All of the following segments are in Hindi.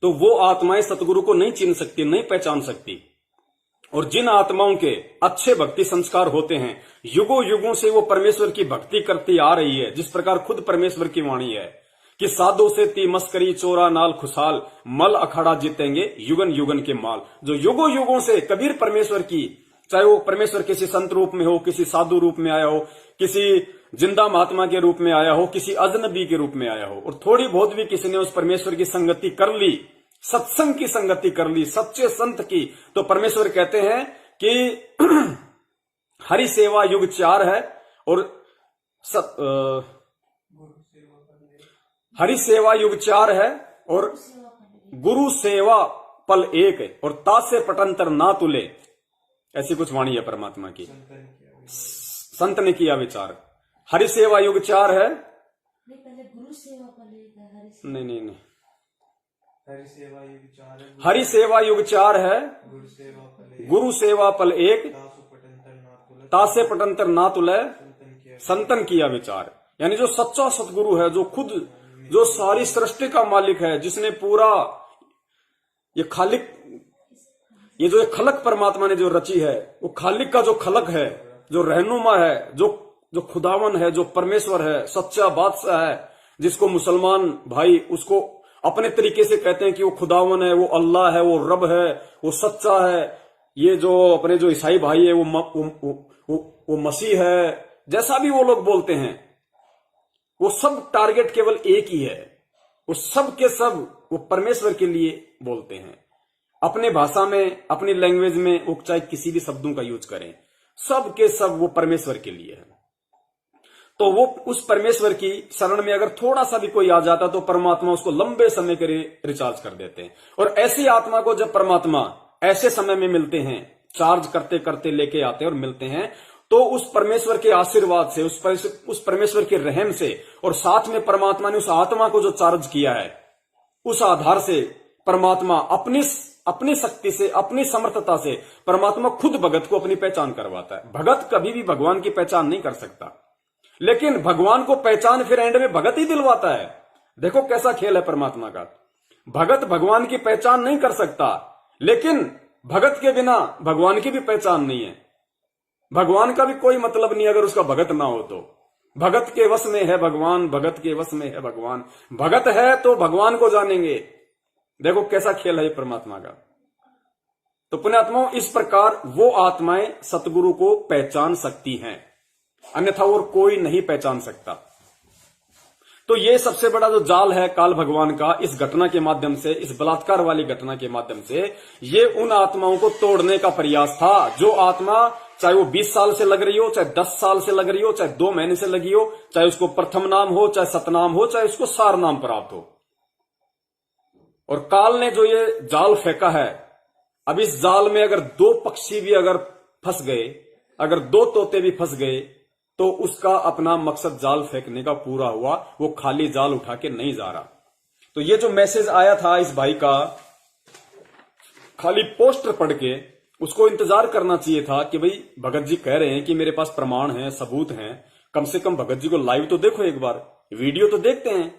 तो वो आत्माएं सतगुरु को नहीं चिन्ह सकती, नहीं पहचान सकती। और जिन आत्माओं के अच्छे भक्ति संस्कार होते हैं, युगों युगों से वो परमेश्वर की भक्ति करती आ रही है, जिस प्रकार खुद परमेश्वर की वाणी है कि साधु से ती मस्करी चोरा नाल खुशहाल, मल अखाड़ा जीतेंगे युगन युगन के माल। जो युगों युगों से कबीर परमेश्वर की, चाहे वो परमेश्वर किसी संत रूप में हो, किसी साधु रूप में आया हो, किसी जिंदा महात्मा के रूप में आया हो, किसी अजनबी के रूप में आया हो, और थोड़ी बहुत भी किसी ने उस परमेश्वर की संगति कर ली, सत्संग की संगति कर ली, सच्चे संत की, तो परमेश्वर कहते हैं कि हरि सेवा युग 4 है और हरि सेवा युग 4 है और गुरु सेवा पल 1 है और तासे पटंतर ना तुले, ऐसी कुछ वाणी है परमात्मा की, संत ने किया विचार। हरि सेवा युग 4 है, नहीं पहले गुरु सेवा पल 1 है, नहीं हरि सेवा युग 4 है, हरि सेवा युग 4 है, गुरु सेवा पल 1, तासे पटंतर ना तुले, संतन किया विचार। यानी जो सच्चा सतगुरु है, जो खुद, जो सारी सृष्टि का मालिक है, जिसने पूरा ये खालिक, ये जो खलक परमात्मा ने जो रची है, वो खालिक का जो खलक है, जो रहनुमा है, जो खुदावन है, जो परमेश्वर है, सच्चा बादशाह है, जिसको मुसलमान भाई उसको अपने तरीके से कहते हैं कि वो खुदावन है, वो अल्लाह है, वो रब है, वो सच्चा है। ये जो अपने जो ईसाई भाई है वो मसीह है, जैसा भी वो लोग बोलते हैं, वो सब टारगेट केवल एक ही है, वो सब के सब वो परमेश्वर के लिए बोलते हैं। अपने भाषा में, अपनी लैंग्वेज में वो चाहे किसी भी शब्दों का यूज करें, सब के सब वो परमेश्वर के लिए है। तो वो उस परमेश्वर की शरण में अगर थोड़ा सा भी कोई आ जाता तो परमात्मा उसको लंबे समय के लिए रिचार्ज कर देते हैं। और ऐसी आत्मा को जब परमात्मा ऐसे समय में मिलते हैं, चार्ज करते करते लेके आते हैं और मिलते हैं, तो उस परमेश्वर के आशीर्वाद से, उस परमेश्वर के रहम से, और साथ में परमात्मा ने उस आत्मा को जो चार्ज किया है, उस आधार से परमात्मा अपनी शक्ति से, अपनी समर्थता से परमात्मा खुद भगत को अपनी पहचान करवाता है। भगत कभी भी भगवान की पहचान नहीं कर सकता, लेकिन भगवान को पहचान फिर एंड में भगत ही दिलवाता है। देखो कैसा खेल है परमात्मा का। भगत भगवान की पहचान नहीं कर सकता, लेकिन भगत के बिना भगवान की भी पहचान नहीं है। भगवान का भी कोई मतलब नहीं अगर उसका भगत ना हो तो। भगत के वश में है भगवान, भगत के वश में है भगवान। भगत है तो भगवान को जानेंगे। देखो कैसा खेल है ये परमात्मा का। तो पुण्यात्माओं, इस प्रकार वो आत्माएं सतगुरु को पहचान सकती हैं, अन्यथा और कोई नहीं पहचान सकता। तो ये सबसे बड़ा जो जाल है काल भगवान का, इस घटना के माध्यम से, इस बलात्कार वाली घटना के माध्यम से, ये उन आत्माओं को तोड़ने का प्रयास था। जो आत्मा, चाहे वो 20 साल से लग रही हो, चाहे 10 साल से लग रही हो, चाहे 2 महीने से लगी हो, चाहे उसको प्रथम नाम हो, चाहे सतनाम हो, चाहे उसको सार नाम प्राप्त हो, और काल ने जो ये जाल फेंका है, अब इस जाल में अगर 2 पक्षी भी अगर फंस गए, अगर 2 तोते भी फंस गए, तो उसका अपना मकसद जाल फेंकने का पूरा हुआ। वो खाली जाल उठा के नहीं जा रहा। तो ये जो मैसेज आया था इस भाई का, खाली पोस्टर पढ़ के उसको इंतजार करना चाहिए था कि भाई भगत जी कह रहे हैं कि मेरे पास प्रमाण है, सबूत हैं, कम से कम भगत जी को लाइव तो देखो, एक बार वीडियो तो देखते हैं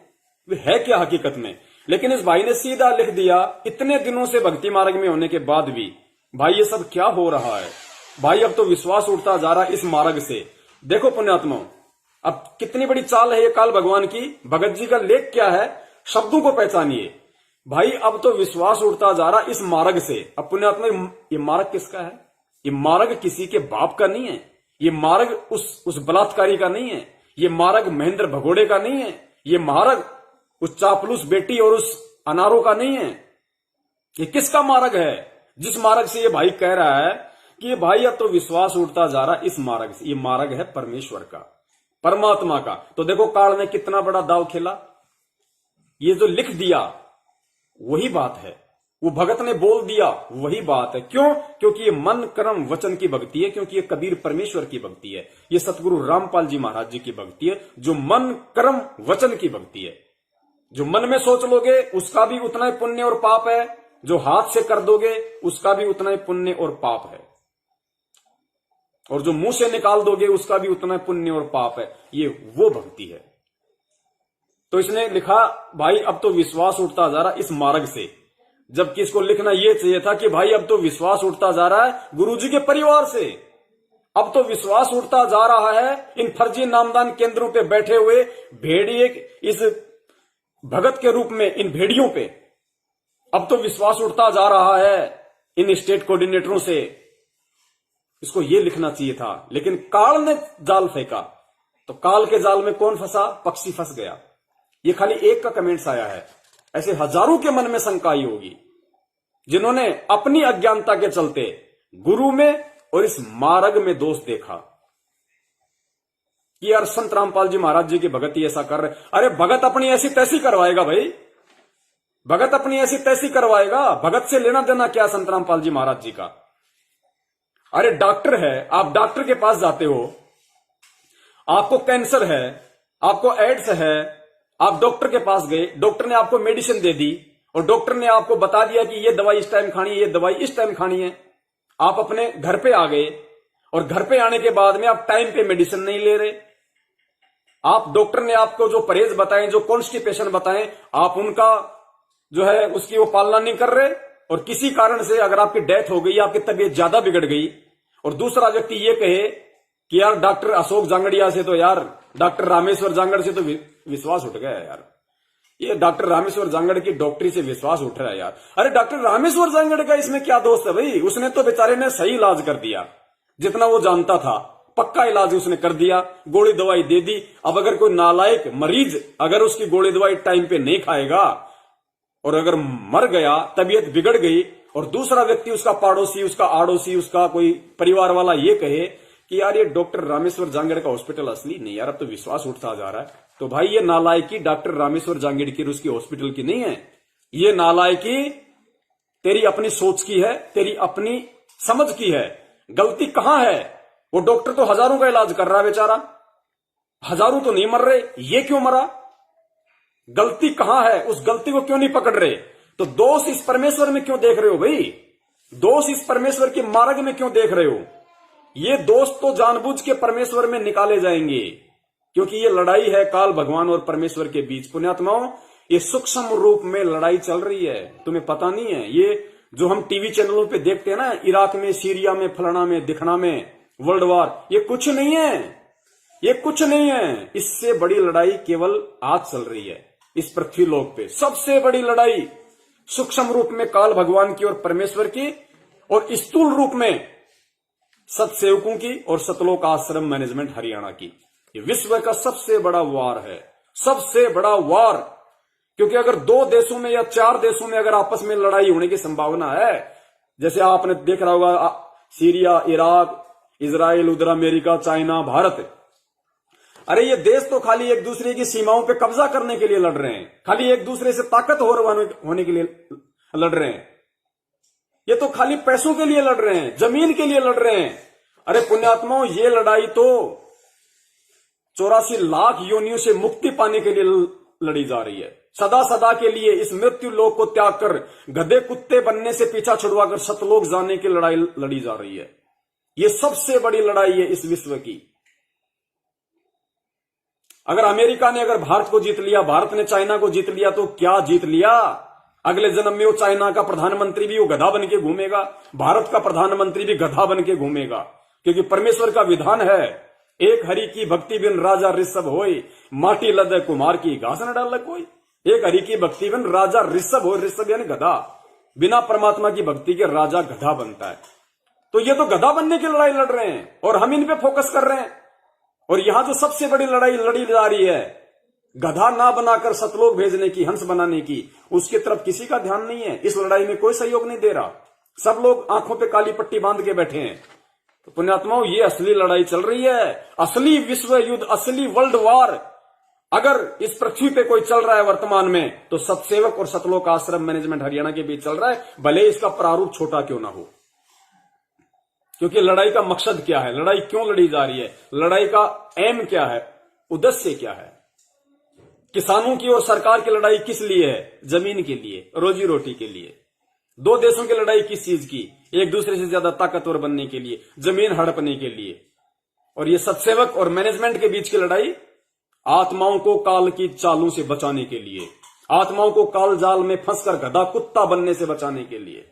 वे है क्या हकीकत में। लेकिन इस भाई ने सीधा लिख दिया, इतने दिनों से भक्ति मार्ग में होने के बाद भी भाई ये सब क्या हो रहा है भाई, अब तो विश्वास उठता जा रहा है इस मार्ग से। देखो पुण्यात्माओं, अब कितनी बड़ी चाल है ये काल भगवान की। भगत जी का लेख क्या है, शब्दों को पहचानिए भाई। अब तो विश्वास उठता जा रहा इस मार्ग से। अब पुण्यात्मा, ये मार्ग किसका है? ये मार्ग किसी के बाप का नहीं है, ये मार्ग उस बलात्कारी का नहीं है, ये मार्ग महेंद्र भगोड़े का नहीं है, ये मार्ग उस चापलूस बेटी और उस अनारों का नहीं है। ये किसका मार्ग है? जिस मार्ग से ये भाई कह रहा है कि भाई अब तो विश्वास उठता जा रहा इस मार्ग से, ये मार्ग है परमेश्वर का, परमात्मा का। तो देखो काल ने कितना बड़ा दाव खेला। ये जो लिख दिया वही बात है, वो भगत ने बोल दिया वही बात है। क्यों? क्योंकि ये मन कर्म वचन की भक्ति है, क्योंकि ये कबीर परमेश्वर की भक्ति है, ये सतगुरु रामपाल जी महाराज जी की भक्ति है, जो मन कर्म वचन की भक्ति है। जो मन में सोच लोगे उसका भी उतना ही पुण्य और पाप है, जो हाथ से कर दोगे उसका भी उतना ही पुण्य और पाप है, और जो मुंह से निकाल दोगे उसका भी उतना पुण्य और पाप है। ये वो भक्ति है। तो इसने लिखा भाई अब तो विश्वास उठता जा रहा इस मार्ग से, जबकि इसको लिखना यह चाहिए था कि भाई अब तो विश्वास उठता जा रहा है गुरुजी के परिवार से, अब तो विश्वास उठता जा रहा है इन फर्जी नामदान केंद्रों पे बैठे हुए भेड़िए इस भगत के रूप में इन भेड़ियों पे अब तो विश्वास उठता जा रहा है इन स्टेट कोऑर्डिनेटरों से। इसको यह लिखना चाहिए था, लेकिन काल ने जाल फेंका तो काल के जाल में कौन फंसा? पक्षी फंस गया। ये खाली एक का कमेंट्स आया है, ऐसे हजारों के मन में शंका आई होगी जिन्होंने अपनी अज्ञानता के चलते गुरु में और इस मार्ग में दोष देखा कि यार संत रामपाल जी महाराज जी की भगत ही ऐसा कर रहे। अरे भगत अपनी ऐसी तैसी करवाएगा भाई, भगत अपनी ऐसी तैसी करवाएगा, भगत से लेना देना क्या संत रामपाल जी महाराज जी का? अरे डॉक्टर है, आप डॉक्टर के पास जाते हो, आपको कैंसर है, आपको एड्स है, आप डॉक्टर के पास गए, डॉक्टर ने आपको मेडिसिन दे दी और डॉक्टर ने आपको बता दिया कि ये दवाई इस टाइम खानी है, ये दवाई इस टाइम खानी है। आप अपने घर पे आ गए और घर पे आने के बाद में आप टाइम पे मेडिसिन नहीं ले रहे। आप डॉक्टर ने आपको जो परहेज बताए, जो कॉन्स्टिपेशन बताए, आप उनका जो है उसकी वो पालना नहीं कर रहे और किसी कारण से अगर आपकी डेथ हो गई, आपकी तबीयत ज्यादा बिगड़ गई और दूसरा व्यक्ति ये कहे कि यार डॉक्टर अशोक जांगड़िया से तो यार डॉक्टर रामेश्वर जांगड़ से तो विश्वास उठ गया यार, ये डॉक्टर रामेश्वर जांगड़ की डॉक्टरी से विश्वास उठ रहा है यार। अरे डॉक्टर रामेश्वर जांगड़ का इसमें क्या दोष है भाई? उसने तो बेचारे ने सही इलाज कर दिया, जितना वो जानता था पक्का इलाज उसने कर दिया, गोली दवाई दे दी। अब अगर कोई नालायक मरीज अगर उसकी गोली दवाई टाइम पे नहीं खाएगा और अगर मर गया, तबीयत बिगड़ गई और दूसरा व्यक्ति उसका पड़ोसी, उसका आड़ोसी, उसका कोई परिवार वाला ये कहे कि यार ये डॉक्टर रामेश्वर जांगड़ का हॉस्पिटल असली नहीं, यार अब तो विश्वास उठता जा रहा है, तो भाई ये नालायकी डॉक्टर रामेश्वर जांगड़ की उसकी हॉस्पिटल की नहीं है, ये नालायकी तेरी अपनी सोच की है, तेरी अपनी समझ की है। गलती कहां है? वो डॉक्टर तो हजारों का इलाज कर रहा है बेचारा, हजारों तो नहीं मर रहे, ये क्यों मरा? गलती कहां है? उस गलती को क्यों नहीं पकड़ रहे? तो दोष इस परमेश्वर में क्यों देख रहे हो भाई? दोष इस परमेश्वर के मार्ग में क्यों देख रहे हो? ये दोष तो जानबूझ के परमेश्वर में निकाले जाएंगे, क्योंकि ये लड़ाई है काल भगवान और परमेश्वर के बीच। पुण्यात्माओं, ये सूक्ष्म रूप में लड़ाई चल रही है, तुम्हें पता नहीं है। ये जो हम टीवी चैनलों पे देखते हैं ना, इराक में, सीरिया में, फलाना में, दिखना में, वर्ल्ड वार, ये कुछ नहीं है, ये कुछ नहीं है। इससे बड़ी लड़ाई केवल आज चल रही है इस पृथ्वी लोक पे। सबसे बड़ी लड़ाई सूक्ष्म रूप में काल भगवान की और परमेश्वर की, और स्थूल रूप में सतसेवकों की और सतलोक आश्रम मैनेजमेंट हरियाणा की। ये विश्व का सबसे बड़ा वार है, सबसे बड़ा वार। क्योंकि अगर दो देशों में या चार देशों में अगर आपस में लड़ाई होने की संभावना है, जैसे आपने देख रहा होगा सीरिया, इराक, इजराइल, उधर अमेरिका, चाइना, भारत, अरे ये देश तो खाली एक दूसरे की सीमाओं पे कब्जा करने के लिए लड़ रहे हैं, खाली एक दूसरे से ताकतवर होने के लिए लड़ रहे हैं। ये तो खाली पैसों के लिए लड़ रहे हैं, जमीन के लिए लड़ रहे हैं। अरे पुण्यात्माओं, ये लड़ाई तो 84 लाख योनियों से मुक्ति पाने के लिए लड़ी जा रही है। सदा सदा के लिए इस मृत्यु लोक को त्याग कर गधे कुत्ते बनने से पीछा छुड़वाकर सतलोक जाने की लड़ाई लड़ी जा रही है। ये सबसे बड़ी लड़ाई है इस विश्व की। अगर अमेरिका ने अगर भारत को जीत लिया, भारत ने चाइना को जीत लिया, तो क्या जीत लिया? अगले जन्म में वो चाइना का प्रधानमंत्री भी वो गधा बन के घूमेगा, भारत का प्रधानमंत्री भी गधा बन के घूमेगा। क्योंकि परमेश्वर का विधान है, एक हरि की भक्ति बिन राजा ऋषभ होय, माटी लदे कुमार की घास न डाल कोई। एक हरि की भक्ति बिन राजा ऋषभ हो, ऋषभ यानी गधा, बिना परमात्मा की भक्ति के राजा गधा बनता है। तो ये तो गधा बनने की लड़ाई लड़ रहे हैं और हम इन पे फोकस कर रहे हैं। और यहां जो सबसे बड़ी लड़ाई लड़ी जा रही है, गधा ना बनाकर सतलोक भेजने की, हंस बनाने की, उसकी तरफ किसी का ध्यान नहीं है। इस लड़ाई में कोई सहयोग नहीं दे रहा, सब लोग आंखों पे काली पट्टी बांध के बैठे हैं। तो पुण्यात्माओं, ये असली लड़ाई चल रही है, असली विश्व युद्ध, असली वर्ल्ड वार अगर इस पृथ्वी पे कोई चल रहा है वर्तमान में, तो सतसेवक और सतलोक आश्रम मैनेजमेंट हरियाणा के बीच चल रहा है, भले इसका प्रारूप छोटा क्यों ना हो। क्योंकि लड़ाई का मकसद क्या है, लड़ाई क्यों लड़ी जा रही है, लड़ाई का एम क्या है, उद्देश्य क्या है। किसानों की और सरकार की लड़ाई किस लिए है? जमीन के लिए, रोजी रोटी के लिए। दो देशों की लड़ाई किस चीज की? एक दूसरे से ज्यादा ताकतवर बनने के लिए, जमीन हड़पने के लिए। और ये सतसेवक और मैनेजमेंट के बीच की लड़ाई आत्माओं को काल की चालों से बचाने के लिए, आत्माओं को काल जाल में फंसकर गधा कुत्ता बनने से बचाने के लिए।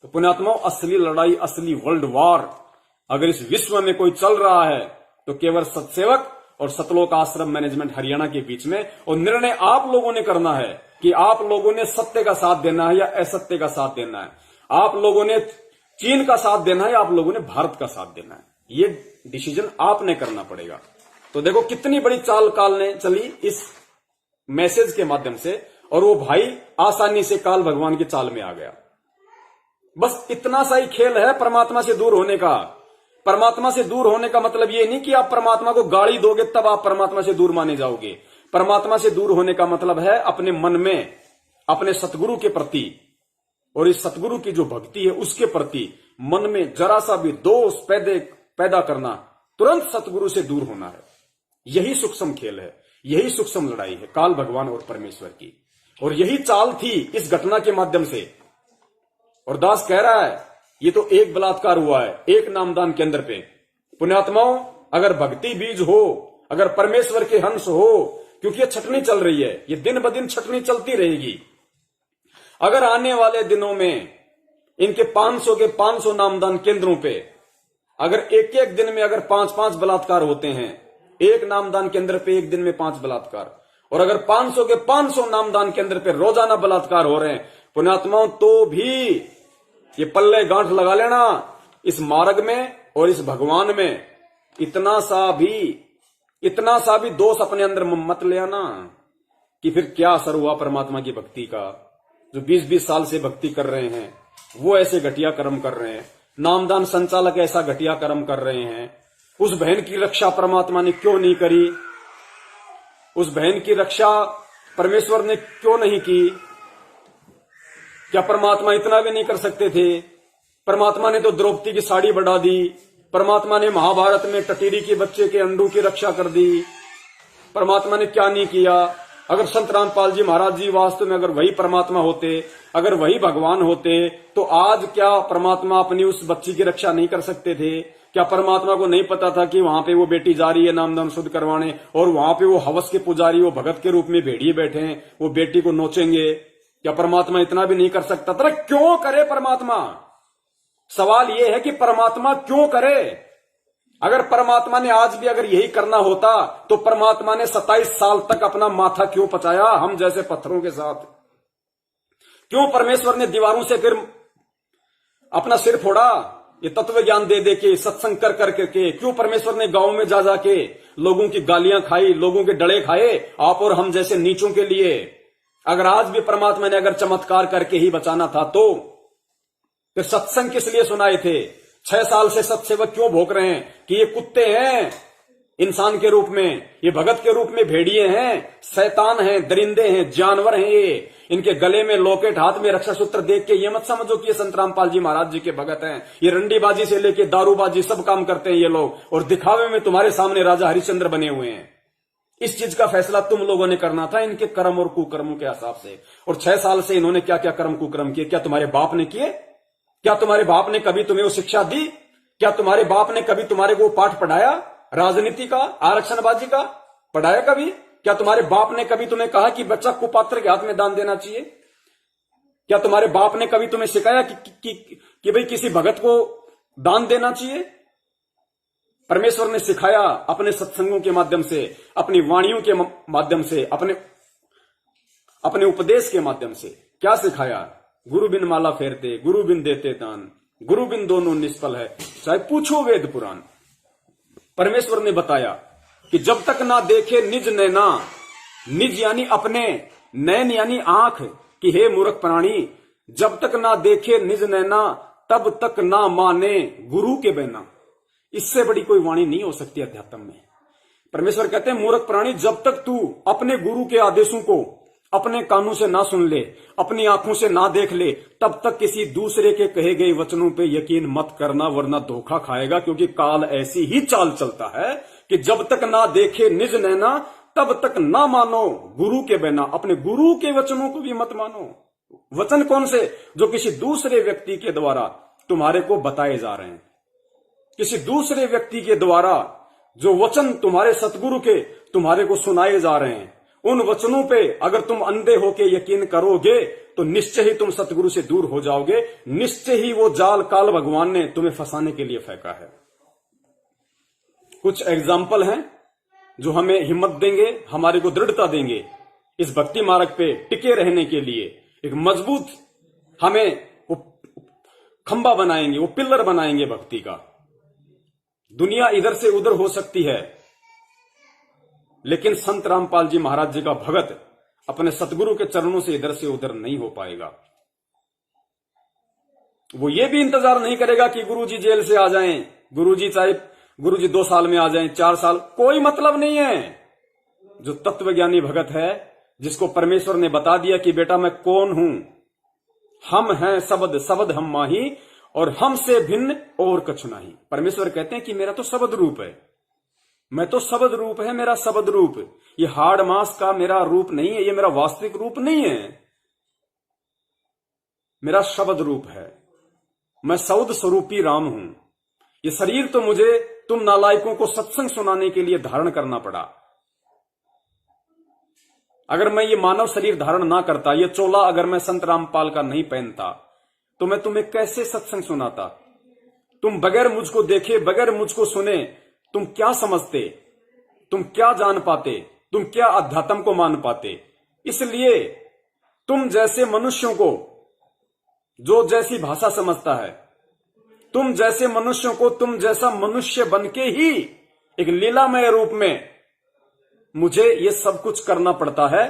तो पुण्यात्माओं, असली लड़ाई, असली वर्ल्ड वॉर अगर इस विश्व में कोई चल रहा है तो केवल सतसेवक और सतलोक आश्रम मैनेजमेंट हरियाणा के बीच में। और निर्णय आप लोगों ने करना है कि आप लोगों ने सत्य का साथ देना है या असत्य का साथ देना है, आप लोगों ने चीन का साथ देना है या आप लोगों ने भारत का साथ देना है। ये डिसीजन आपने करना पड़ेगा। तो देखो कितनी बड़ी चाल काल ने चली इस मैसेज के माध्यम से, और वो भाई आसानी से काल भगवान की चाल में आ गया। बस इतना सा ही खेल है परमात्मा से दूर होने का। परमात्मा से दूर होने का मतलब ये नहीं कि आप परमात्मा को गाली दोगे तब आप परमात्मा से दूर माने जाओगे। परमात्मा से दूर होने का मतलब है अपने मन में अपने सतगुरु के प्रति और इस सतगुरु की जो भक्ति है उसके प्रति मन में जरा सा भी दोष पैदा करना, तुरंत सतगुरु से दूर होना है। यही सूक्ष्म खेल है, यही सूक्ष्म लड़ाई है काल भगवान और परमेश्वर की। और यही चाल थी इस घटना के माध्यम से। और दास कह रहा है ये तो एक बलात्कार हुआ है एक नामदान केंद्र पे। पुण्यात्माओं, अगर भक्ति बीज हो, अगर परमेश्वर के हंस हो, क्योंकि ये छटनी चल रही है, ये दिन ब दिन छटनी चलती रहेगी। अगर आने वाले दिनों में इनके 500 के 500 नामदान केंद्रों पे अगर एक एक दिन में अगर 5-5 बलात्कार होते हैं, एक नामदान केंद्र पे एक दिन में 5 बलात्कार, और अगर 500 के 500 नामदान केंद्र पे रोजाना बलात्कार हो रहे हैं, पुण्यात्माओं, तो भी ये पल्ले गांठ लगा लेना इस मार्ग में और इस भगवान में। इतना सा भी दोष अपने अंदर मत ले आना कि फिर क्या असर हुआ परमात्मा की भक्ति का। जो 20-20 साल से भक्ति कर रहे हैं वो ऐसे घटिया कर्म कर रहे हैं, नामदान संचालक ऐसा घटिया कर्म कर रहे हैं। उस बहन की रक्षा परमात्मा ने क्यों नहीं करी? उस बहन की रक्षा परमेश्वर ने क्यों नहीं की? क्या परमात्मा इतना भी नहीं कर सकते थे? परमात्मा ने तो द्रौपदी की साड़ी बढ़ा दी, परमात्मा ने महाभारत में टटीरी के बच्चे के अंडों की रक्षा कर दी। परमात्मा ने क्या नहीं किया? अगर संत रामपाल जी महाराज जी वास्तव में अगर वही परमात्मा होते, अगर वही भगवान होते, तो आज क्या परमात्मा अपनी उस बच्ची की रक्षा नहीं कर सकते थे? क्या परमात्मा को नहीं पता था कि वहां पे वो बेटी जा रही है नामदान शुद्ध करवाने, और वहां पे वो हवस के पुजारी, वो भगत के रूप में भेड़िए बैठे हैं, वो बेटी को नोचेंगे? क्या परमात्मा इतना भी नहीं कर सकता था? क्यों करे परमात्मा? सवाल यह है कि परमात्मा क्यों करे? अगर परमात्मा ने आज भी अगर यही करना होता तो परमात्मा ने 27 साल तक अपना माथा क्यों पचाया हम जैसे पत्थरों के साथ? क्यों परमेश्वर ने दीवारों से फिर अपना सिर फोड़ा ये तत्व ज्ञान दे दे के, सत्संग कर करके? क्यों परमेश्वर ने गांव में जा जाके लोगों की गालियां खाई, लोगों के डड़े खाए आप और हम जैसे नीचों के लिए? अगर आज भी परमात्मा ने अगर चमत्कार करके ही बचाना था तो फिर सत्संग किस लिए सुनाए थे? 6 साल से सत्सेवक क्यों भोग रहे हैं कि ये कुत्ते हैं इंसान के रूप में, ये भगत के रूप में भेड़िए हैं, शैतान हैं, दरिंदे हैं, जानवर हैं ये। इनके गले में लॉकेट, हाथ में रक्षा सूत्र देख के ये मत समझो कि ये संत रामपाल जी महाराज जी के भगत हैं। ये रंडीबाजी से लेके दारूबाजी सब काम करते हैं ये लोग, और दिखावे में तुम्हारे सामने राजा हरिश्चंद्र बने हुए हैं। इस चीज का फैसला तुम लोगों ने करना था इनके कर्म और कुकर्मों के हिसाब से। और 6 साल से इन्होंने क्या क्या कर्म कुकर्म किए? क्या तुम्हारे बाप ने किए? क्या तुम्हारे बाप ने कभी तुम्हें वो शिक्षा दी? क्या तुम्हारे बाप ने कभी तुम्हारे को पाठ पढ़ाया राजनीति का, आरक्षणबाजी का? पढ़ाया कभी? क्या तुम्हारे बाप ने कभी तुम्हें कहा कि बच्चा कुपात्र के हाथ में दान देना चाहिए? क्या तुम्हारे बाप ने कभी तुम्हें सिखाया कि भाई किसी भगत को दान देना चाहिए? परमेश्वर ने सिखाया अपने सत्संगों के माध्यम से, अपनी वाणियों के माध्यम से, अपने उपदेश के माध्यम से। क्या सिखाया? गुरु बिन माला फेरते, गुरु बिन देते दान, गुरु बिन दोनों निष्फल है, चाहे पूछो वेद पुराण। परमेश्वर ने बताया कि जब तक ना देखे निज नैना, निज यानी अपने, नैन यानी आंख, कि हे मूर्ख प्राणी, जब तक ना देखे निज नैना तब तक ना माने गुरु के बहना। इससे बड़ी कोई वाणी नहीं हो सकती अध्यात्म में। परमेश्वर कहते हैं मूर्ख प्राणी, जब तक तू अपने गुरु के आदेशों को अपने कानों से ना सुन ले, अपनी आंखों से ना देख ले, तब तक किसी दूसरे के कहे गए वचनों पे यकीन मत करना, वरना धोखा खाएगा। क्योंकि काल ऐसी ही चाल चलता है कि जब तक ना देखे निज नैना तब तक ना मानो गुरु के बिना। अपने गुरु के वचनों को भी मत मानो। वचन कौन से? जो किसी दूसरे व्यक्ति के द्वारा तुम्हारे को बताए जा रहे हैं। किसी दूसरे व्यक्ति के द्वारा जो वचन तुम्हारे सतगुरु के तुम्हारे को सुनाए जा रहे हैं, उन वचनों पे अगर तुम अंधे होके यकीन करोगे तो निश्चय ही तुम सतगुरु से दूर हो जाओगे। निश्चय ही वो जाल काल भगवान ने तुम्हें फंसाने के लिए फेंका है। कुछ एग्जाम्पल हैं जो हमें हिम्मत देंगे, हमारे को दृढ़ता देंगे इस भक्ति मार्ग पे टिके रहने के लिए। एक मजबूत हमें वो खंबा बनाएंगे, वो पिलर बनाएंगे भक्ति का। दुनिया इधर से उधर हो सकती है, लेकिन संत रामपाल जी महाराज जी का भगत अपने सतगुरु के चरणों से इधर से उधर नहीं हो पाएगा। वो ये भी इंतजार नहीं करेगा कि गुरुजी जेल से आ जाएं, गुरुजी चाहे गुरुजी 2 साल में आ जाएं, 4 साल, कोई मतलब नहीं है। जो तत्वज्ञानी भगत है, जिसको परमेश्वर ने बता दिया कि बेटा मैं कौन हूं, हम हैं शब्द, शब्द हम माही, और हमसे भिन्न और कछु नहीं। परमेश्वर कहते हैं कि मेरा तो शब्द रूप है, मैं तो शब्द रूप है, मेरा शब्द रूप। ये हाड़ मांस का मेरा रूप नहीं है, ये मेरा वास्तविक रूप नहीं है, मेरा शब्द रूप है। मैं सौद स्वरूपी राम हूं। ये शरीर तो मुझे तुम नालायकों को सत्संग सुनाने के लिए धारण करना पड़ा। अगर मैं ये मानव शरीर धारण ना करता, ये चोला अगर मैं संत रामपाल का नहीं पहनता, तो मैं तुम्हें कैसे सत्संग सुनाता? तुम बगैर मुझको देखे, बगैर मुझको सुने, तुम क्या समझते, तुम क्या जान पाते, तुम क्या अध्यात्म को मान पाते? इसलिए तुम जैसे मनुष्यों को, जो जैसी भाषा समझता है, तुम जैसे मनुष्यों को, तुम जैसा मनुष्य बनके ही एक लीलामय रूप में मुझे ये सब कुछ करना पड़ता है।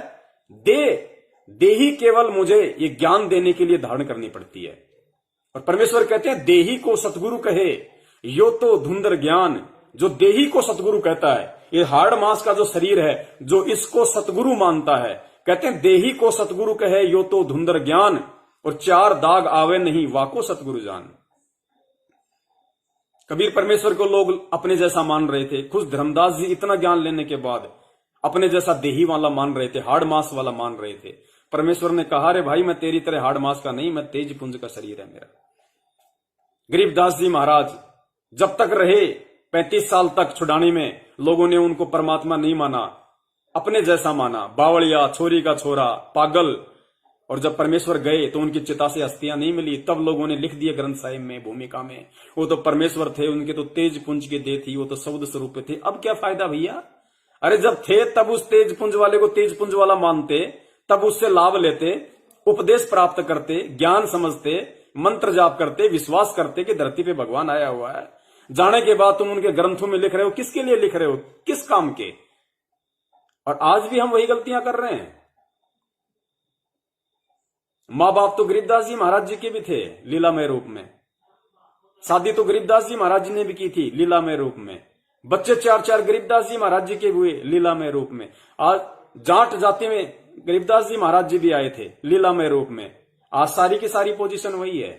देही केवल मुझे ये ज्ञान देने के लिए धारण करनी पड़ती है। और परमेश्वर कहते हैं देही को सतगुरु कहे यो तो धुंधर ज्ञान। जो देही को सतगुरु कहता है, ये हाड़ मांस का जो शरीर है, जो इसको सतगुरु मानता है, कहते हैं देही को सतगुरु कहे यो तो धुंधर ज्ञान, और 4 दाग आवे नहीं वाको सतगुरु जान। कबीर परमेश्वर को लोग अपने जैसा मान रहे थे। खुद धर्मदास जी इतना ज्ञान लेने के बाद अपने जैसा देही वाला मान रहे थे, हाड़ मांस वाला मान रहे थे। परमेश्वर ने कहा रे भाई, मैं तेरी तरह हाड़ मांस का नहीं, मैं तेज पुंज का शरीर है मेरा। गरीबदास जी महाराज जब तक रहे 35 साल तक छुड़ाने में, लोगों ने उनको परमात्मा नहीं माना, अपने जैसा माना, बावड़िया, छोरी का छोरा, पागल। और जब परमेश्वर गए तो उनकी चिता से अस्थियां नहीं मिली, तब लोगों ने लिख दिए ग्रंथ साहिब में, भूमिका में, वो तो परमेश्वर थे, उनके तो तेज पुंज के दे थी, वो तो शब्द स्वरूप थे। अब क्या फायदा भैया? अरे जब थे तब उस तेज पुंज वाले को तेज पुंज वाला मानते, तब उससे लाभ लेते, उपदेश प्राप्त करते, ज्ञान समझते, मंत्र जाप करते, विश्वास करते कि धरती पे भगवान आया हुआ है। जाने के बाद तुम उनके ग्रंथों में लिख रहे हो, किसके लिए लिख रहे हो, किस काम के? और आज भी हम वही गलतियां कर रहे हैं। मां बाप तो गरीबदास जी महाराज जी के भी थे लीलामय रूप में, शादी तो गरीबदास जी महाराज जी ने भी की थी लीलामय रूप में, बच्चे 4 गरीबदास जी महाराज जी के हुए लीलामय रूप में। आज जाट जाति में गरीबदास जी महाराज जी भी आए थे लीलामय रूप में। आज सारी की सारी पोजीशन वही है।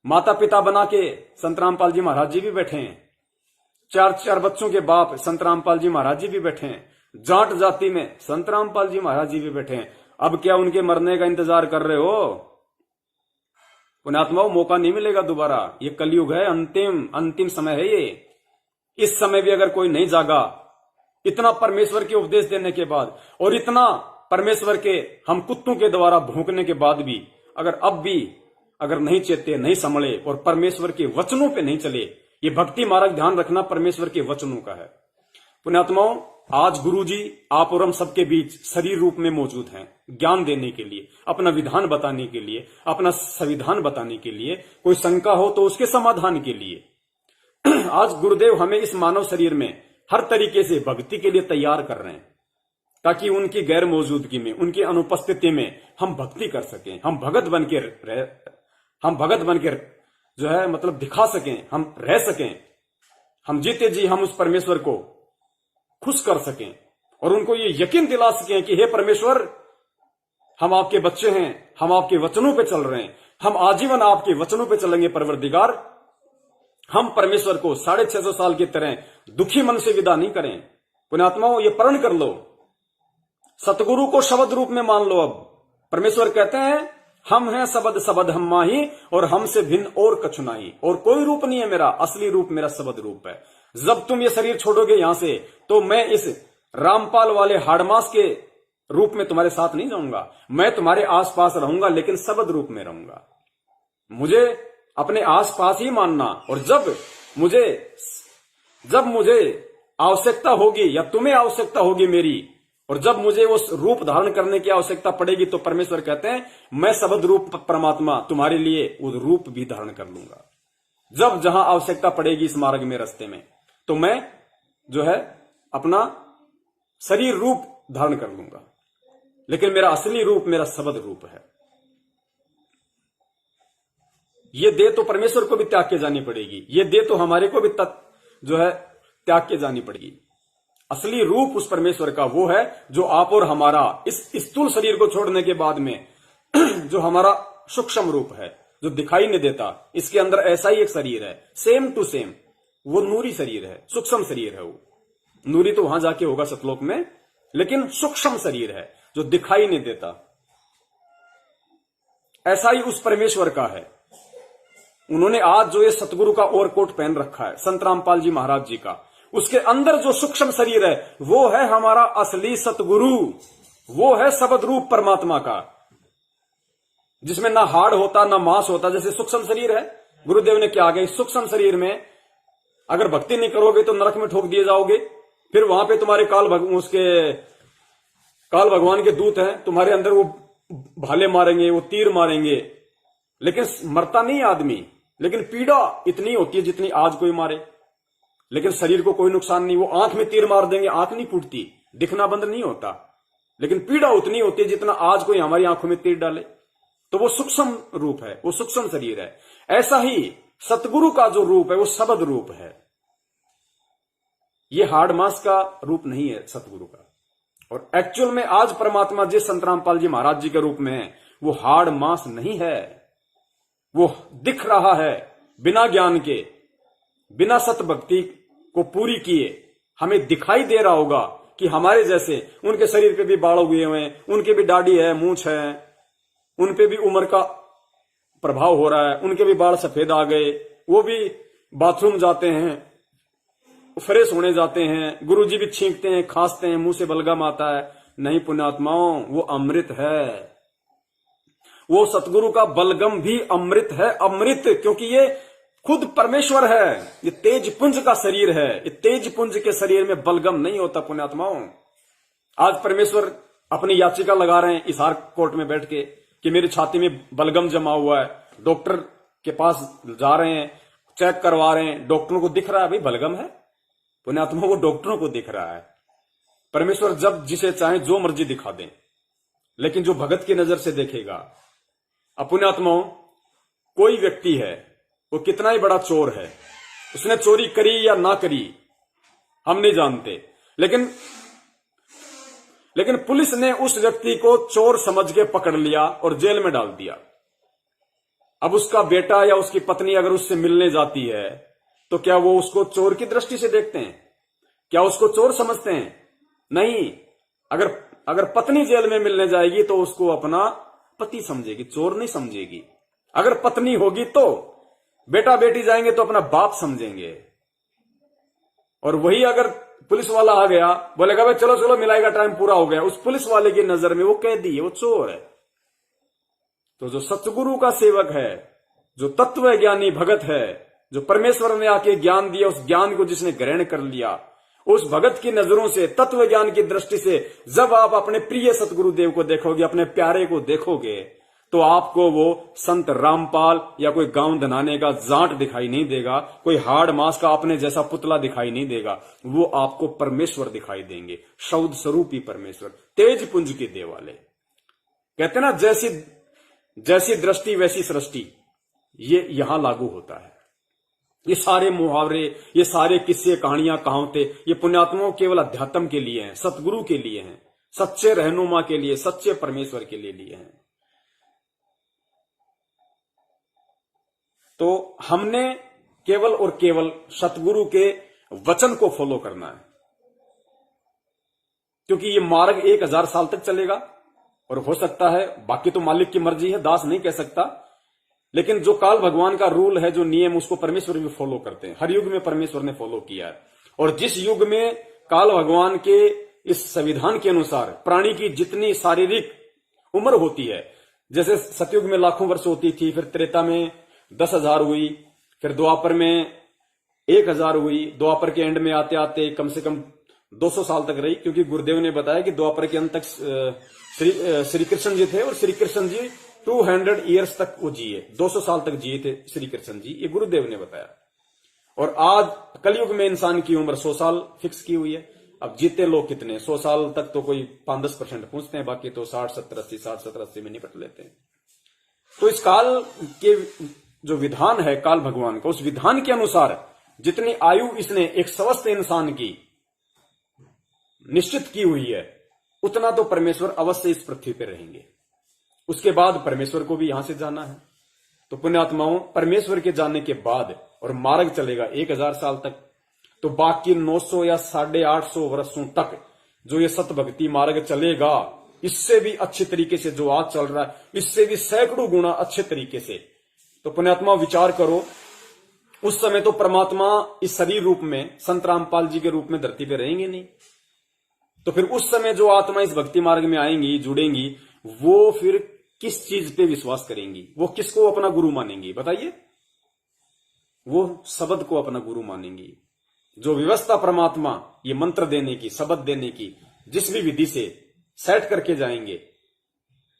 माता पिता बना के संत रामपाल जी महाराज जी भी बैठे हैं, 4 बच्चों के बाप संत रामपाल जी महाराज जी भी बैठे हैं। जाट जाति में संत रामपाल जी महाराज जी भी बैठे हैं। अब क्या उनके मरने का इंतजार कर रहे हो? पुण्यात्माओं, मौका नहीं मिलेगा दोबारा। ये कलयुग है, अंतिम समय है ये। इस समय भी अगर कोई नहीं जागा, इतना परमेश्वर के उपदेश देने के बाद और इतना परमेश्वर के हम कुत्तों के द्वारा भौंकने के बाद भी अगर नहीं चेते, नहीं संभले और परमेश्वर के वचनों पे नहीं चले, ये भक्ति मार्ग ध्यान रखना परमेश्वर के वचनों का है। पुण्यात्माओं, आज गुरुजी आप और हम सबके बीच शरीर रूप में मौजूद हैं, ज्ञान देने के लिए, अपना विधान बताने के लिए, अपना संविधान बताने के लिए, कोई शंका हो तो उसके समाधान के लिए। आज गुरुदेव हमें इस मानव शरीर में हर तरीके से भक्ति के लिए तैयार कर रहे हैं, ताकि उनकी गैर मौजूदगी में, उनकी अनुपस्थिति में हम भक्ति कर सकें, हम भगत बनकर जो है मतलब दिखा सकें, हम रह सकें, हम जीते जी हम उस परमेश्वर को खुश कर सकें और उनको ये यकीन दिला सकें कि हे परमेश्वर, हम आपके बच्चे हैं, हम आपके वचनों पे चल रहे हैं, हम आजीवन आपके वचनों पे चलेंगे परवरदिगार। हम परमेश्वर को 650 साल की तरह दुखी मन से विदा नहीं करें। पुण्यात्माओं, ये प्रण कर लो, सतगुरु को शब्द रूप में मान लो। अब परमेश्वर कहते हैं हम हैं शब्द, शब्द हम माही, और हमसे भिन्न और कछु नहीं, और कोई रूप नहीं है मेरा, असली रूप मेरा शब्द रूप है। जब तुम ये शरीर छोड़ोगे यहां से, तो मैं इस रामपाल वाले हाड़मास के रूप में तुम्हारे साथ नहीं जाऊंगा। मैं तुम्हारे आसपास रहूंगा, लेकिन शब्द रूप में रहूंगा। मुझे अपने आसपास ही मानना, और जब मुझे आवश्यकता होगी या तुम्हें आवश्यकता होगी मेरी, और जब मुझे उस रूप धारण करने की आवश्यकता पड़ेगी, तो परमेश्वर कहते हैं मैं शब्द रूप परमात्मा तुम्हारे लिए वो रूप भी धारण कर लूंगा। जब जहां आवश्यकता पड़ेगी इस मार्ग में, रास्ते में, तो मैं जो है अपना शरीर रूप धारण कर लूंगा, लेकिन मेरा असली रूप मेरा शब्द रूप है। ये देह तो परमेश्वर को भी त्याग के जानी पड़ेगी, ये देह तो हमारे को भी जो है त्याग के जानी पड़ेगी। असली रूप उस परमेश्वर का वो है जो आप और हमारा इस स्थूल शरीर को छोड़ने के बाद में जो हमारा सूक्ष्म रूप है, जो दिखाई नहीं देता, इसके अंदर ऐसा ही एक शरीर है, सेम टू सेम, वो नूरी शरीर है, सूक्ष्म शरीर है। वो नूरी तो वहां जाके होगा सतलोक में, लेकिन सूक्ष्म शरीर है जो दिखाई नहीं देता। ऐसा ही उस परमेश्वर का है। उन्होंने आज जो ये सतगुरु का ओवरकोट पहन रखा है, संत रामपाल जी महाराज जी का, उसके अंदर जो सूक्ष्म शरीर है वो है हमारा असली सतगुरु, वो है शब्द रूप परमात्मा का, जिसमें ना हाड़ होता ना मांस होता। जैसे सूक्ष्म शरीर है, गुरुदेव ने क्या आगे सूक्ष्म शरीर में अगर भक्ति नहीं करोगे तो नरक में ठोक दिए जाओगे। फिर वहां पे तुम्हारे काल भगवान के दूत हैं, तुम्हारे अंदर वो भाले मारेंगे, वो तीर मारेंगे, लेकिन मरता नहीं आदमी, लेकिन पीड़ा इतनी होती है जितनी आज कोई मारे, लेकिन शरीर को कोई नुकसान नहीं। वो आंख में तीर मार देंगे, आंख नहीं फूटती, दिखना बंद नहीं होता, लेकिन पीड़ा उतनी होती है जितना आज कोई हमारी आंखों में तीर डाले। तो वो सूक्ष्म रूप है, वो सूक्ष्म शरीर है। ऐसा ही सतगुरु का जो रूप है वो शब्द रूप है। ये हाड़ मांस का रूप नहीं है सतगुरु का। और एक्चुअल में आज परमात्मा जिस संत रामपाल जी महाराज जी के रूप में है, वो हाड़ मांस नहीं है। वो दिख रहा है बिना ज्ञान के, बिना सत भक्ति को पूरी किए हमें दिखाई दे रहा होगा कि हमारे जैसे उनके शरीर पे भी बाल उगे हुए हैं, उनके भी दाढ़ी है, मूंछ है, उनपे भी उम्र का प्रभाव हो रहा है, उनके भी बाल सफेद आ गए, वो भी बाथरूम जाते हैं, फ्रेश होने जाते हैं, गुरुजी भी छींकते हैं, खांसते हैं, मुंह से बलगम आता है। नहीं पुण्यात्माओं, वो अमृत है। वो सतगुरु का बलगम भी अमृत है, अमृत, क्योंकि ये खुद परमेश्वर है। ये तेज पुंज का शरीर है, ये तेज पुंज के शरीर में बलगम नहीं होता पुण्यात्माओं। आज परमेश्वर अपनी याचिका लगा रहे हैं इसार कोर्ट में बैठ के कि मेरी छाती में बलगम जमा हुआ है। डॉक्टर के पास जा रहे हैं, चेक करवा रहे हैं, डॉक्टरों को दिख रहा है भाई बलगम है, पुण्यात्मा वो डॉक्टरों को दिख रहा है। परमेश्वर जब जिसे चाहे जो मर्जी दिखा दें, लेकिन जो भगत की नजर से देखेगा। पुण्यात्माओं, कोई व्यक्ति है, वो कितना ही बड़ा चोर है, उसने चोरी करी या ना करी हम नहीं जानते, लेकिन पुलिस ने उस व्यक्ति को चोर समझ के पकड़ लिया और जेल में डाल दिया। अब उसका बेटा या उसकी पत्नी अगर उससे मिलने जाती है तो क्या वो उसको चोर की दृष्टि से देखते हैं? क्या उसको चोर समझते हैं? नहीं। अगर पत्नी जेल में मिलने जाएगी तो उसको अपना पति समझेगी, चोर नहीं समझेगी। अगर पत्नी होगी तो बेटा बेटी जाएंगे तो अपना बाप समझेंगे। और वही अगर पुलिस वाला आ गया, बोलेगा भाई चलो चलो मिलाएगा, टाइम पूरा हो गया, उस पुलिस वाले की नजर में वो कैदी है, वो चोर है। तो जो सतगुरु का सेवक है, जो तत्व ज्ञानी भगत है, जो परमेश्वर ने आके ज्ञान दिया, उस ज्ञान को जिसने ग्रहण कर लिया, उस भगत की नजरों से, तत्व ज्ञान की दृष्टि से जब आप अपने प्रिय सतगुरुदेव को देखोगे, अपने प्यारे को देखोगे, तो आपको वो संत रामपाल या कोई गांव धनाने का जाट दिखाई नहीं देगा, कोई हाड़ मांस का अपने जैसा पुतला दिखाई नहीं देगा। वो आपको परमेश्वर दिखाई देंगे, शब्द स्वरूपी परमेश्वर, तेज पुंज के देव वाले। कहते ना जैसी दृष्टि वैसी सृष्टि, ये यहां लागू होता है। ये सारे मुहावरे, ये सारे किस्से, कहानियां, कहावतें, ये पुण्यात्माओं केवल अध्यात्म के लिए हैं, सतगुरु के लिए हैं, सच्चे रहनुमा के लिए, सच्चे परमेश्वर के लिए हैं। तो हमने केवल और केवल सतगुरु के वचन को फॉलो करना है, क्योंकि ये मार्ग 1000 साल तक चलेगा। और हो सकता है, बाकी तो मालिक की मर्जी है, दास नहीं कह सकता, लेकिन जो काल भगवान का रूल है, जो नियम, उसको परमेश्वर भी फॉलो करते हैं। हर युग में परमेश्वर ने फॉलो किया है। और जिस युग में काल भगवान के इस संविधान के अनुसार प्राणी की जितनी शारीरिक उम्र होती है, जैसे सतयुग में लाखों वर्ष होती थी, फिर त्रेता में 10,000 हुई, फिर द्वापर में 1,000 हुई, द्वापर के एंड में आते आते कम से कम 200 साल तक रही, क्योंकि गुरुदेव ने बताया कि द्वापर के अंत तक श्री कृष्ण जी थे और श्री कृष्ण जी 200 ईयर्स तक वो जिए, 200 साल तक जिए थे श्री कृष्ण जी, ये गुरुदेव ने बताया। और आज कलयुग में इंसान की उम्र 100 साल फिक्स की हुई है। अब जीते लोग कितने, 100 साल तक तो कोई 5-10% पहुंचते हैं, बाकी तो 60-70-80 में निपट लेते हैं। तो इस काल के जो विधान है काल भगवान का, उस विधान के अनुसार जितनी आयु इसने एक स्वस्थ इंसान की निश्चित की हुई है, उतना तो परमेश्वर अवश्य इस पृथ्वी पर रहेंगे। उसके बाद परमेश्वर को भी यहां से जाना है। तो पुण्यात्माओं, परमेश्वर के जाने के बाद और मार्ग चलेगा 1000 साल तक, तो बाकी 900 या 850 वर्षों तक जो ये सतभक्ति मार्ग चलेगा, इससे भी अच्छे तरीके से जो आज चल रहा है, इससे भी सैकड़ों गुना अच्छे तरीके से। तो पुण्यात्मा विचार करो, उस समय तो परमात्मा इस शरीर रूप में संत रामपाल जी के रूप में धरती पे रहेंगे नहीं, तो फिर उस समय जो आत्मा इस भक्ति मार्ग में आएंगी, जुड़ेंगी, वो फिर किस चीज पे विश्वास करेंगी, वो किसको अपना गुरु मानेंगी बताइए? वो शब्द को अपना गुरु मानेंगी। जो व्यवस्था परमात्मा ये मंत्र देने की, शब्द देने की जिस भी विधि से सेट करके जाएंगे,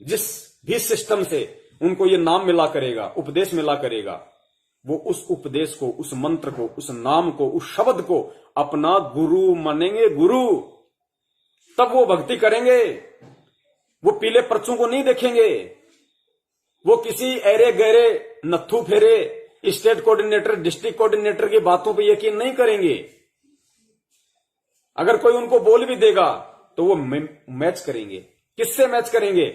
जिस भी सिस्टम से उनको ये नाम मिला करेगा, उपदेश मिला करेगा, वो उस उपदेश को, उस मंत्र को, उस नाम को, उस शब्द को अपना गुरु मानेंगे। गुरु तब वो भक्ति करेंगे। वो पीले पर्चों को नहीं देखेंगे, वो किसी ऐरे गहरे नत्थू फेरे स्टेट कोऑर्डिनेटर, डिस्ट्रिक्ट कोऑर्डिनेटर की बातों पे यकीन नहीं करेंगे। अगर कोई उनको बोल भी देगा तो वो मैच करेंगे। किससे मैच करेंगे?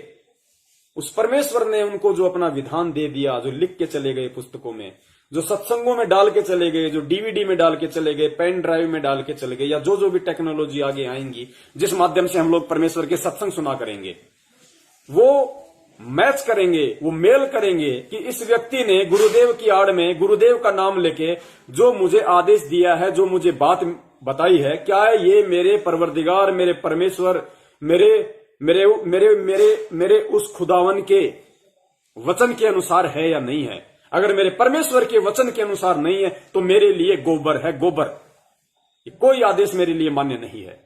उस परमेश्वर ने उनको जो अपना विधान दे दिया, जो लिख के चले गए पुस्तकों में, जो सत्संगों में डाल के चले गए, जो डीवीडी में डाल के चले गए, पेन ड्राइव में डाल के चले गए, या जो भी टेक्नोलॉजी आगे आएंगी, जिस माध्यम से हम लोग परमेश्वर के सत्संग सुना करेंगे, वो मैच करेंगे, वो मेल करेंगे कि इस व्यक्ति ने गुरुदेव की आड़ में गुरुदेव का नाम लेके जो मुझे आदेश दिया है, जो मुझे बात बताई है, क्या है ये मेरे परवरदिगार, मेरे परमेश्वर, मेरे मेरे मेरे मेरे मेरे उस खुदावन के वचन के अनुसार है या नहीं है? अगर मेरे परमेश्वर के वचन के अनुसार नहीं है तो मेरे लिए गोबर है, गोबर। कोई आदेश मेरे लिए मान्य नहीं है।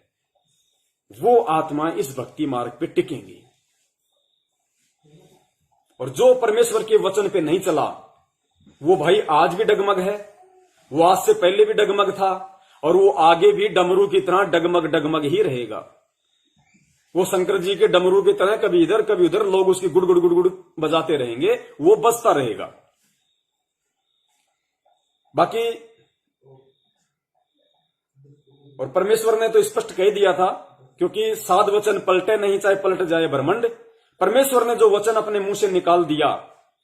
वो आत्मा इस भक्ति मार्ग पे टिकेंगी। और जो परमेश्वर के वचन पे नहीं चला, वो भाई आज भी डगमग है, वो आज से पहले भी डगमग था, और वो आगे भी डमरू की तरह डगमग डगमग ही रहेगा। वो शंकर जी के डमरू की तरह कभी इधर कभी उधर लोग उसकी गुड़ गुड़ गुड़ गुड़ बजाते रहेंगे, वो बजता रहेगा। बाकी और परमेश्वर ने तो स्पष्ट कह दिया था, क्योंकि साध वचन पलटे नहीं, चाहे पलट जाए ब्रह्मांड। परमेश्वर ने जो वचन अपने मुंह से निकाल दिया,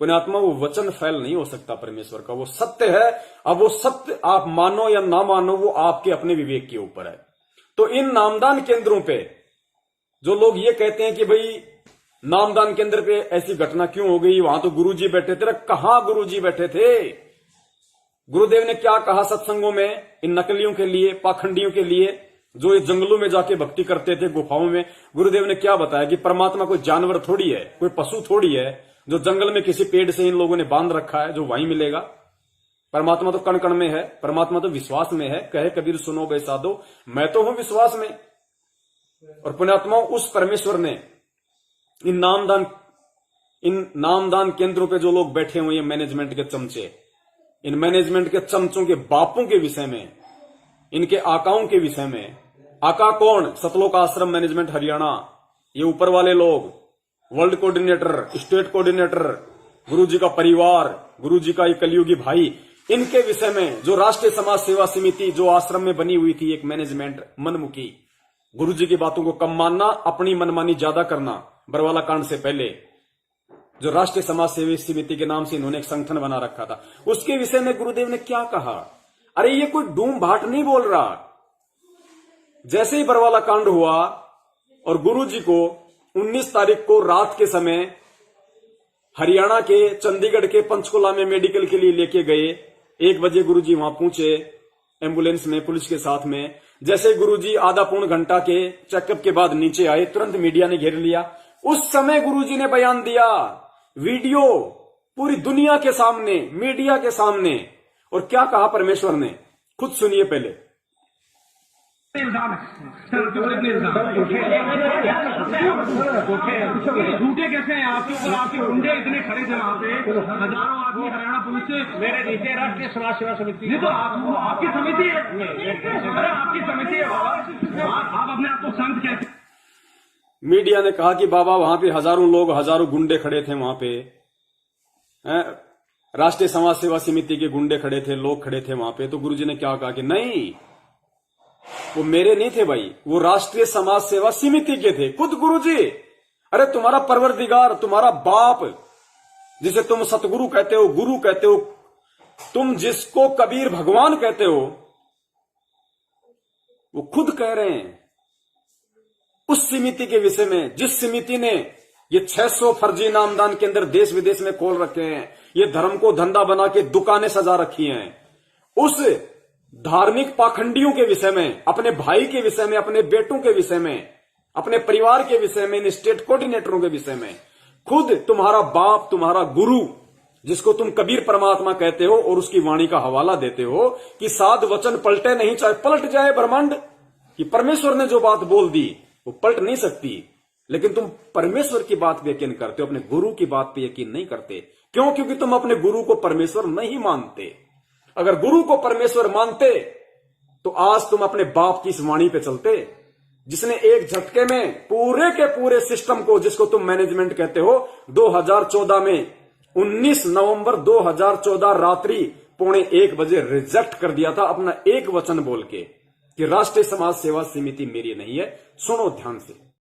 पुण्यात्मा, वो वचन फैल नहीं हो सकता परमेश्वर का। वो सत्य है। अब वो सत्य आप मानो या ना मानो, वो आपके अपने विवेक के ऊपर है। तो इन नामदान केंद्रों पे जो लोग ये कहते हैं कि भाई नामदान केंद्र पे ऐसी घटना क्यों हो गई, वहां तो गुरुजी बैठे थे। कहां गुरुजी बैठे थे? गुरुदेव ने क्या कहा सत्संगों में इन नकलियों के लिए, पाखंडियों के लिए, जो इस जंगलों में जाके भक्ति करते थे, गुफाओं में? गुरुदेव ने क्या बताया कि परमात्मा कोई जानवर थोड़ी है, कोई पशु थोड़ी है जो जंगल में किसी पेड़ से इन लोगों ने बांध रखा है जो वहीं मिलेगा। परमात्मा तो कण कण में है, परमात्मा तो विश्वास में है। कहे कबीर सुनो बे साधो, मैं तो हूं विश्वास में। और पुण्यात्मा, उस परमेश्वर ने इन नामदान केंद्रों पे जो लोग बैठे हुए हैं, मैनेजमेंट के चमचे, इन मैनेजमेंट के चमचों के बापों के विषय में, इनके आकाओं के विषय में, आका कौन? सतलोक आश्रम मैनेजमेंट हरियाणा, ये ऊपर वाले लोग, वर्ल्ड कोऑर्डिनेटर, स्टेट कोऑर्डिनेटर, गुरुजी का परिवार, गुरुजी का ये कलयुगी भाई, इनके विषय में जो राष्ट्रीय समाज सेवा समिति जो आश्रम में बनी हुई थी, एक मैनेजमेंट मनमुखी, गुरुजी की बातों को कम मानना, अपनी मनमानी ज्यादा करना, बरवाला कांड से पहले जो राष्ट्रीय समाज सेवी समिति के नाम से इन्होंने एक संगठन बना रखा था, उसके विषय में गुरुदेव ने क्या कहा? अरे ये कोई डूम भाट नहीं बोल रहा। जैसे ही बरवाला कांड हुआ और गुरुजी को 19 तारीख को रात के समय हरियाणा के चंडीगढ़ के पंचकुला में मेडिकल के लिए लेके गए। 1 बजे गुरुजी वहां पहुंचे एम्बुलेंस में, पुलिस के साथ में। जैसे गुरुजी आधा पौन घंटा के चेकअप के बाद नीचे आए, तुरंत मीडिया ने घेर लिया। उस समय गुरुजी ने बयान दिया, वीडियो पूरी दुनिया के सामने, मीडिया के सामने। और क्या कहा परमेश्वर ने, खुद सुनिए पहले। इल्जाम है सर, आपके ऊपर इतने इल्जाम झूठे कैसे हैं आपके ऊपर? आपके गुंडे इतने खड़े थे वहां पे, हजारों आदमी हरियाणा पुलिस से मेरे नीचे राष्ट्रीय समाज सेवा समिति। ये तो आपकी समिति है, अरे आपकी समिति है बाबा, आप अपने आप को संत कहते। मीडिया ने कहा कि बाबा वहां पे हजारों लोग, हजारों गुंडे खड़े थे वहां पे, राष्ट्रीय समाज सेवा समिति के गुंडे खड़े थे, लोग खड़े थे वहां पे। तो गुरुजी ने क्या कहा कि नहीं, वो मेरे नहीं थे भाई, वो राष्ट्रीय समाज सेवा समिति के थे, खुद गुरुजी। अरे तुम्हारा परवरदिगार, तुम्हारा बाप, जिसे तुम सतगुरु कहते हो, गुरु कहते हो, तुम जिसको कबीर भगवान कहते हो, वो खुद कह रहे हैं उस समिति के विषय में, जिस समिति ने ये 600 फर्जी नामदान के अंदर देश विदेश में खोल रखे हैं, ये धर्म को धंधा बना के दुकानें सजा रखी हैं, उस धार्मिक पाखंडियों के विषय में, अपने भाई के विषय में, अपने बेटों के विषय में, अपने परिवार के विषय में, इन स्टेट कोऑर्डिनेटरों के विषय में, खुद तुम्हारा बाप, तुम्हारा गुरु, जिसको तुम कबीर परमात्मा कहते हो और उसकी वाणी का हवाला देते हो कि साध वचन पलटे नहीं, चाहे पलट जाए ब्रह्मांड, कि परमेश्वर ने जो बात बोल दी वो पलट नहीं सकती। लेकिन तुम परमेश्वर की बात पे यकीन करते हो, अपने गुरु की बात पे यकीन नहीं करते। क्यों? क्योंकि तुम अपने गुरु को परमेश्वर नहीं मानते। अगर गुरु को परमेश्वर मानते तो आज तुम अपने बाप की इस वाणी पे चलते, जिसने एक झटके में पूरे के पूरे सिस्टम को, जिसको तुम मैनेजमेंट कहते हो, 2014 में 19 नवंबर 2014 रात्रि 1:45 बजे रिजेक्ट कर दिया था, अपना एक वचन बोल के कि राष्ट्रीय समाज सेवा समिति मेरी नहीं है। सुनो ध्यान से,